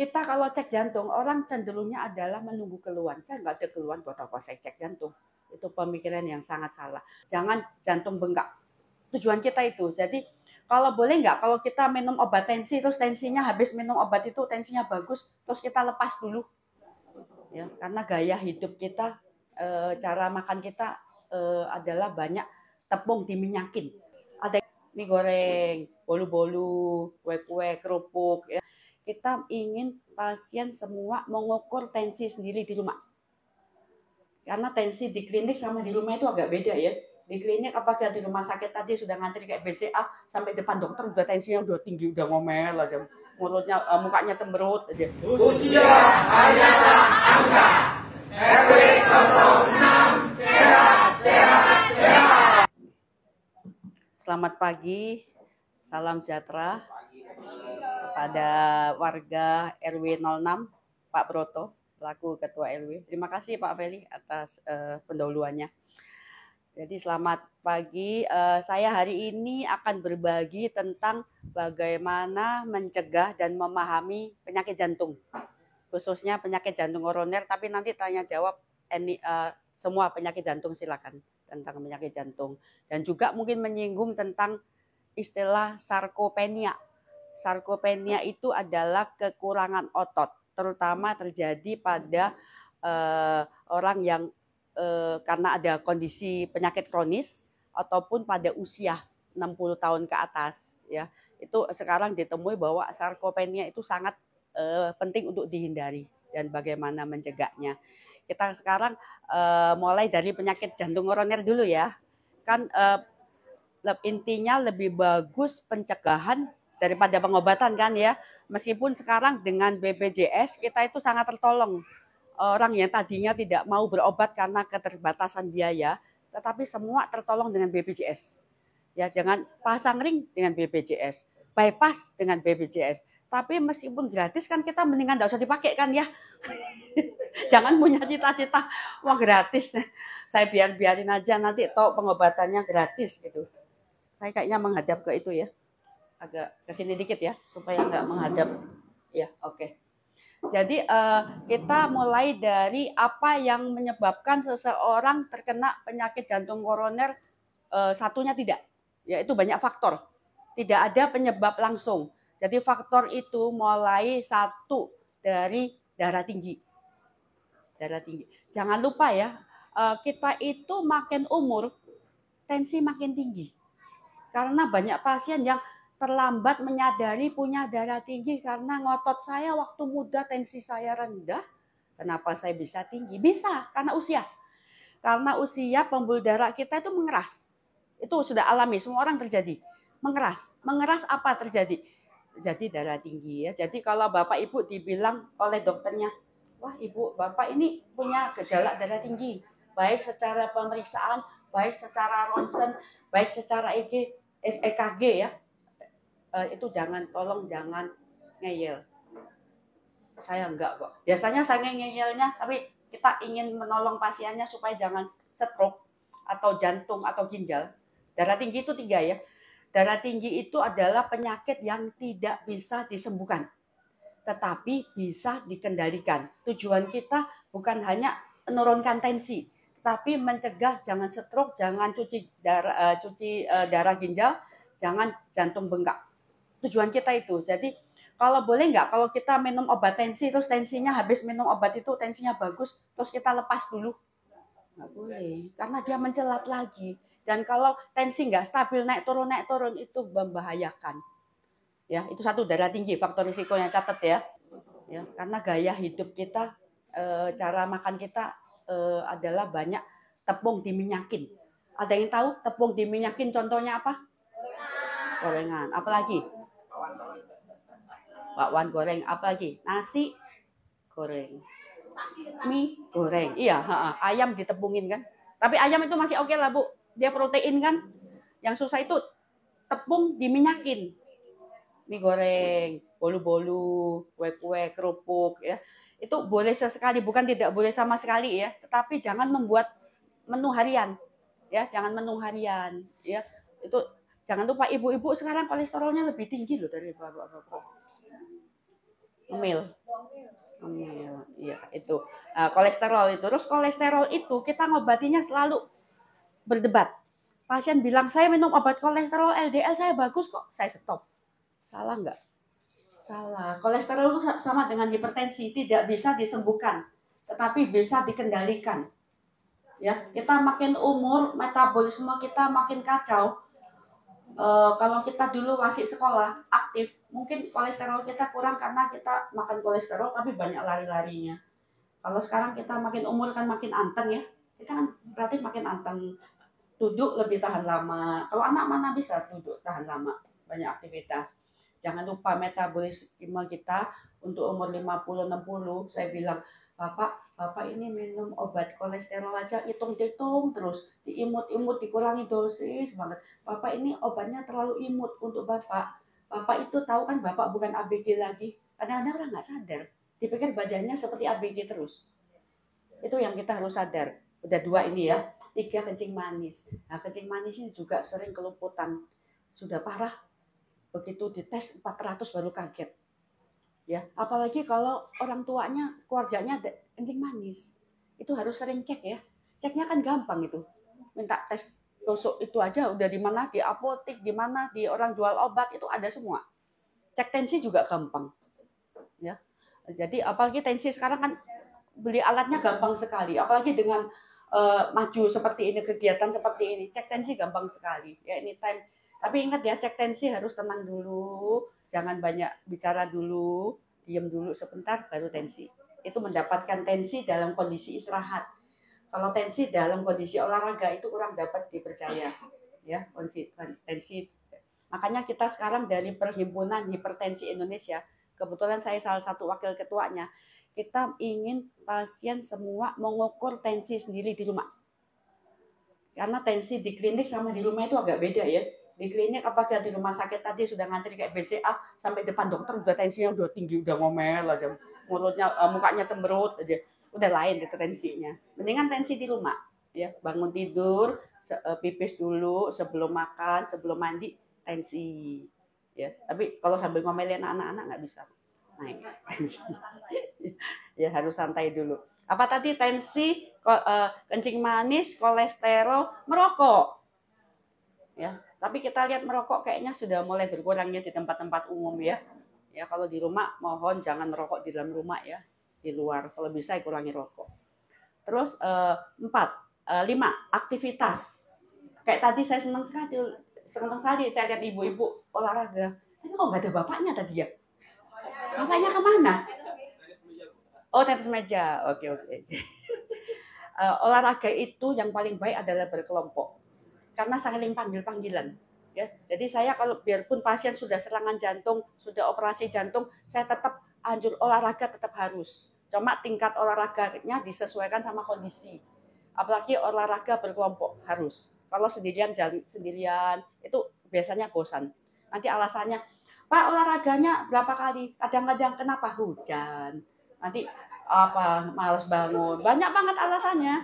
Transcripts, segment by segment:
Kita kalau cek jantung, orang cenderungnya adalah menunggu keluhan. Saya nggak ada keluhan buat apa saya cek jantung. Itu pemikiran yang sangat salah. Jangan jantung bengkak. Tujuan kita itu. Jadi kalau boleh nggak, kalau kita minum obat tensi, terus tensinya habis minum obat itu tensinya bagus, terus kita lepas dulu. Ya, karena gaya hidup kita, cara makan kita adalah banyak tepung diminyakin. Ada mie goreng, bolu-bolu, kue-kue, kerupuk. Ya. Kita ingin pasien semua mengukur tensi sendiri di rumah. Karena tensi di klinik sama di rumah itu agak beda ya. Di klinik apakah di rumah sakit tadi sudah ngantri kayak BCA sampai depan dokter udah tensinya udah tinggi, udah ngomel aja. Mulutnya, mukanya cemberut aja. Usia hanyalah angka. RW 06 sehat, sehat, sehat. Selamat pagi, salam sejahtera kepada warga RW 06, Pak Broto, selaku Ketua RW. Terima kasih Pak Feli atas pendahuluannya. Jadi selamat pagi, saya hari ini akan berbagi tentang bagaimana mencegah dan memahami penyakit jantung, khususnya penyakit jantung koroner, tapi nanti tanya jawab semua penyakit jantung silakan tentang penyakit jantung. Dan juga mungkin menyinggung tentang istilah sarkopenia. Sarkopenia itu adalah kekurangan otot, terutama terjadi pada orang yang karena ada kondisi penyakit kronis ataupun pada usia 60 tahun ke atas ya. Itu sekarang ditemui bahwa sarkopenia itu sangat penting untuk dihindari dan bagaimana mencegahnya. Kita sekarang mulai dari penyakit jantung koroner dulu ya. Kan intinya lebih bagus pencegahan daripada pengobatan kan ya. Meskipun sekarang dengan BPJS kita itu sangat tertolong. Orang yang tadinya tidak mau berobat karena keterbatasan biaya, tetapi semua tertolong dengan BPJS. Ya, jangan pasang ring dengan BPJS, bypass dengan BPJS. Tapi meskipun gratis kan kita mendingan enggak usah dipakai kan ya. Jangan punya cita-cita wah gratis. Saya biarin aja nanti toh pengobatannya gratis gitu. Saya kayaknya menghadap ke itu ya. Agak ke sini dikit ya supaya enggak menghadap. Ya, oke. Jadi kita mulai dari apa yang menyebabkan seseorang terkena penyakit jantung koroner, satunya tidak. Yaitu banyak faktor. Tidak ada penyebab langsung. Jadi faktor itu mulai satu dari darah tinggi. Darah tinggi. Jangan lupa ya, kita itu makin umur, tensi makin tinggi. Karena banyak pasien yang terlambat menyadari punya darah tinggi karena ngotot saya waktu muda tensi saya rendah. Kenapa saya bisa tinggi? Bisa, karena usia. Karena usia pembuluh darah kita itu mengeras. Itu sudah alami, semua orang terjadi. Mengeras. Mengeras apa terjadi? Jadi darah tinggi ya. Jadi kalau Bapak Ibu dibilang oleh dokternya, wah Ibu, Bapak ini punya gejala darah tinggi. Baik secara pemeriksaan, baik secara ronsen, baik secara EKG ya. Itu tolong jangan ngeyel. Saya enggak kok. Biasanya saya ngeyelnya, tapi kita ingin menolong pasiennya supaya jangan stroke atau jantung atau ginjal. Darah tinggi itu 3 ya. Darah tinggi itu adalah penyakit yang tidak bisa disembuhkan, tetapi bisa dikendalikan. Tujuan kita bukan hanya menurunkan tensi, tapi mencegah jangan stroke, jangan cuci darah ginjal, jangan jantung bengkak. Tujuan kita itu. Jadi kalau boleh nggak, kalau kita minum obat tensi, terus tensinya habis minum obat itu tensinya bagus, terus kita lepas dulu? Nggak boleh, karena dia mencelat lagi. Dan kalau tensi nggak stabil, naik turun itu membahayakan. Ya, itu satu, darah tinggi, faktor risikonya catat ya. Ya, karena gaya hidup kita, cara makan kita adalah banyak tepung diminyakin. Ada yang tahu tepung diminyakin contohnya apa? Gorengan. Apalagi? Bakwan goreng. Apalagi? Nasi goreng. Mie goreng. Iya, ayam ditepungin kan. Tapi ayam itu masih oke lah Bu. Dia protein kan. Yang susah itu tepung diminyakin. Mie goreng, bolu-bolu, kue-kue, kerupuk ya. Itu boleh sesekali, bukan tidak boleh sama sekali ya. Tetapi jangan membuat menu harian. Ya, jangan menu harian ya. Itu jangan lupa ibu-ibu sekarang kolesterolnya lebih tinggi loh dari bapak-bapak. Ngemil. Iya, itu. Kolesterol itu. Terus kolesterol itu kita ngobatinya selalu berdebat. Pasien bilang, saya minum obat kolesterol LDL saya bagus kok. Saya stop. Salah nggak? Salah. Kolesterol itu sama dengan hipertensi. Tidak bisa disembuhkan. Tetapi bisa dikendalikan. Ya, kita makin umur, metabolisme kita makin kacau. Kalau kita dulu masih sekolah aktif, mungkin kolesterol kita kurang karena kita makan kolesterol tapi banyak lari-larinya. Kalau sekarang kita makin umur kan makin anteng ya, kita kan berarti makin anteng, duduk lebih tahan lama. Kalau anak mana bisa duduk tahan lama, banyak aktivitas. Jangan lupa metabolisme kita untuk umur 50-60, saya bilang, Bapak ini minum obat kolesterol aja hitung-hitung terus, diimut-imut, dikurangi dosis banget. Bapak ini obatnya terlalu imut untuk Bapak. Bapak itu tahu kan Bapak bukan ABG lagi. Kadang-kadang orang nggak sadar, dipikir badannya seperti ABG terus. Itu yang kita harus sadar. Udah 2 ini ya. 3, kencing manis. Nah, kencing manis ini juga sering kelumputan. Sudah parah. Begitu dites 400 baru kaget. Ya, apalagi kalau orang tuanya, keluarganya ada kencing manis. Itu harus sering cek ya. Ceknya kan gampang itu. Minta tes tusuk itu aja udah di mana, di apotek, di mana, di orang jual obat itu ada semua. Cek tensi juga gampang. Ya. Jadi apalagi tensi sekarang kan beli alatnya gampang sekali. Apalagi dengan maju seperti ini, kegiatan seperti ini, cek tensi gampang sekali. Ya, anytime. Tapi ingat ya, cek tensi harus tenang dulu, jangan banyak bicara dulu, diam dulu sebentar baru tensi. Itu mendapatkan tensi dalam kondisi istirahat. Kalau tensi dalam kondisi olahraga itu kurang dapat dipercaya. Ya, tensi. Makanya kita sekarang dari Perhimpunan Hipertensi Indonesia, kebetulan saya salah satu wakil ketuanya, kita ingin pasien semua mengukur tensi sendiri di rumah. Karena tensi di klinik sama di rumah itu agak beda ya. Di klinik apakah di rumah sakit tadi sudah ngantri kayak BCA sampai depan dokter udah tensinya udah tinggi, udah ngomel aja. Mulutnya, mukanya cemberut aja. Udah lain itu tensinya. Mendingan tensi di rumah. Ya, bangun tidur, pipis dulu sebelum makan, sebelum mandi, tensi. Ya, tapi kalau sambil ngomelin anak-anak nggak bisa naik. Ya harus santai dulu. Apa tadi tensi, kencing manis, kolesterol, merokok. Ya, tapi kita lihat merokok kayaknya sudah mulai berkurangnya di tempat-tempat umum ya. Ya kalau di rumah mohon jangan merokok di dalam rumah ya, di luar kalau bisa kurangi rokok. Terus 5 aktivitas. Kayak tadi saya senang sekali saya lihat ibu-ibu olahraga. Ini kok nggak ada bapaknya tadi ya? Bapaknya kemana? Oh, tenis meja. Oke. Olahraga itu yang paling baik adalah berkelompok. Karena saling panggil-panggilan. Ya, jadi saya kalau biarpun pasien sudah serangan jantung, sudah operasi jantung, saya tetap anjur olahraga tetap harus. Cuma tingkat olahraganya disesuaikan sama kondisi. Apalagi olahraga berkelompok harus. Kalau sendirian itu biasanya bosan. Nanti alasannya, Pak olahraganya berapa kali? Kadang-kadang kenapa hujan? Nanti malas bangun. Banyak banget alasannya.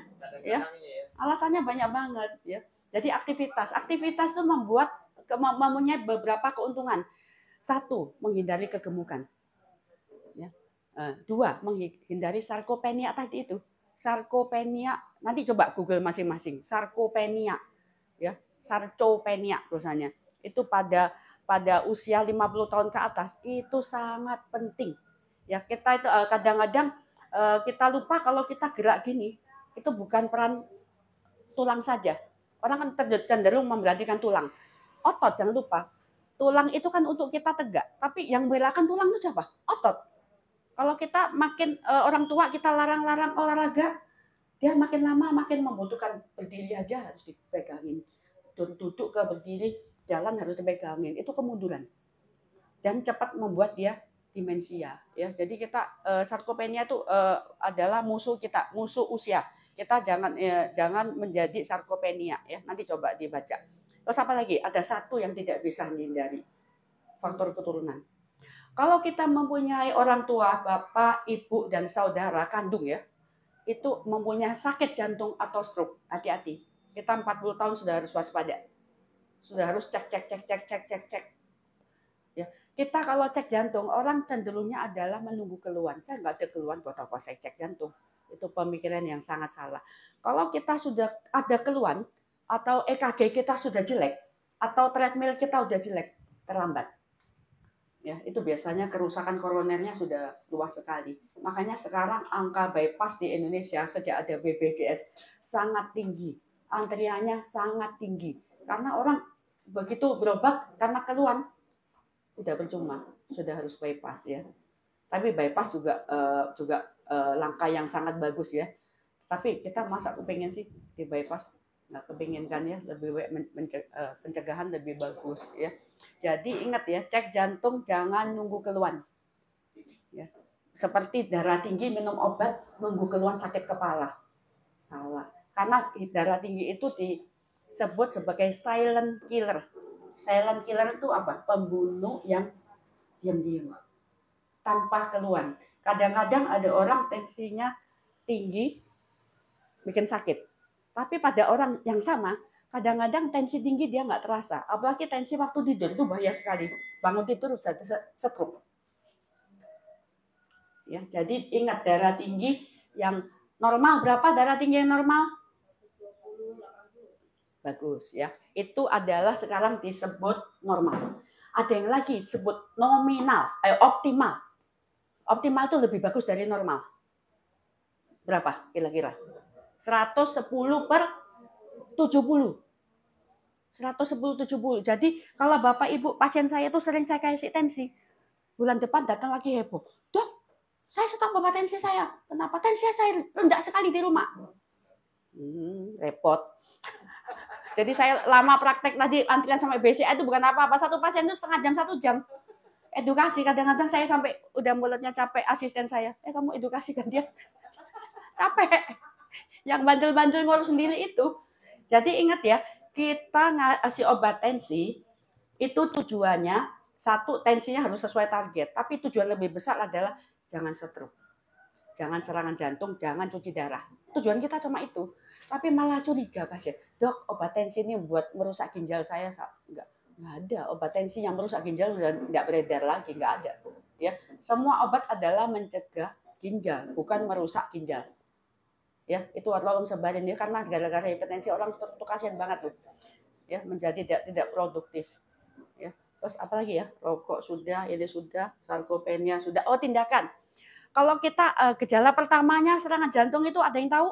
Ya. Alasannya banyak banget ya. Jadi aktivitas itu mempunyai beberapa keuntungan. 1, menghindari kegemukan. Ya. 2, menghindari sarkopenia tadi itu. Sarkopenia, nanti coba Google masing-masing. Sarkopenia, ya, sarcopenia tulisannya. Itu pada usia 50 tahun ke atas itu sangat penting. Ya, kita itu kadang-kadang kita lupa kalau kita gerak gini, itu bukan peran tulang saja. Orang kan cenderung memperhatikan tulang. Otot jangan lupa. Tulang itu kan untuk kita tegak, tapi yang membelakan tulang itu siapa? Otot. Kalau kita makin orang tua kita larang-larang olahraga, dia makin lama makin membutuhkan. Berdiri aja harus dipegangin. Duduk ke berdiri, jalan harus dipegangin. Itu kemunduran. Dan cepat membuat dia demensia. Ya, jadi kita sarkopenia itu adalah musuh kita, musuh usia. Kita jangan menjadi sarkopenia ya. Nanti coba dibaca. Terus apa lagi? Ada 1 yang tidak bisa dihindari. Faktor keturunan. Kalau kita mempunyai orang tua, bapak, ibu, dan saudara kandung ya, itu mempunyai sakit jantung atau stroke, hati-hati. Kita 40 tahun sudah harus waspada. Sudah harus cek. Ya. kita kalau cek jantung, orang cenderungnya adalah menunggu keluhan. Saya nggak ada keluhan, buat apa saya cek jantung? Itu pemikiran yang sangat salah. Kalau kita sudah ada keluhan, atau EKG kita sudah jelek, atau treadmill kita sudah jelek, terlambat. Ya, itu biasanya kerusakan koronernya sudah luas sekali. Makanya sekarang angka bypass di Indonesia sejak ada BPJS sangat tinggi. Antriannya sangat tinggi. Karena orang begitu berobat karena keluhan, udah percuma, sudah harus bypass ya. Tapi bypass juga langkah yang sangat bagus ya. Tapi kita masa kepengen sih di bypass? Nggak kepingin kan ya, lebih baik pencegahan lebih bagus ya. Jadi ingat ya, cek jantung jangan nunggu keluhan ya. Seperti darah tinggi minum obat nunggu keluhan sakit kepala, salah. Karena darah tinggi itu disebut sebagai silent killer. Silent killer itu apa? Pembunuh yang diam-diam tanpa keluhan. Kadang-kadang ada orang tensinya tinggi bikin sakit. Tapi pada orang yang sama, kadang-kadang tensi tinggi dia nggak terasa. Apalagi tensi waktu tidur itu bahaya sekali. Bangun tidur bisa stroke. Ya, jadi ingat darah tinggi yang normal berapa? Darah tinggi yang normal? Bagus ya. Itu adalah sekarang disebut normal. Ada yang lagi disebut nominal, optimal. Optimal itu lebih bagus dari normal. Berapa kira-kira? 110/70. 110/70. Jadi kalau Bapak Ibu pasien saya itu sering saya kasih tensi. Bulan depan datang lagi heboh. Dok, saya stop obat tensi saya. Kenapa? Tensi saya rendah sekali di rumah. Repot. Jadi saya lama praktek tadi antrian sampai BCA itu bukan apa-apa. Satu pasien itu setengah jam, 1 jam. Edukasi. Kadang-kadang saya sampai udah mulutnya capek asisten saya. Kamu edukasikan dia. Capek. Yang bandel-bandel ngurus sendiri itu. Jadi ingat ya, kita ngasih obat tensi, itu tujuannya, satu, tensinya harus sesuai target. Tapi tujuan lebih besar adalah jangan stroke. Jangan serangan jantung, jangan cuci darah. Tujuan kita cuma itu. Tapi malah curiga pasien. Dok, obat tensi ini buat merusak ginjal saya. Enggak ada. Obat tensi yang merusak ginjal sudah enggak beredar lagi. Enggak ada. Ya, semua obat adalah mencegah ginjal, bukan merusak ginjal. Ya, itu tolong sebarin ya, karena gara-gara hipertensi orang itu kasihan banget tuh. Ya, menjadi tidak produktif. Ya. Terus apalagi ya? Rokok sudah, ini sudah, sarkopenia sudah. Oh, tindakan. Kalau kita gejala pertamanya serangan jantung itu ada yang tahu?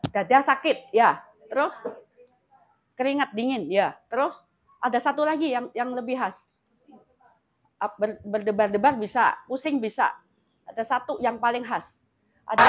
Dada sakit, ya. Terus keringat dingin, ya. Terus ada satu lagi yang lebih khas. Berdebar-debar bisa, pusing bisa. Ada satu yang paling khas. Ada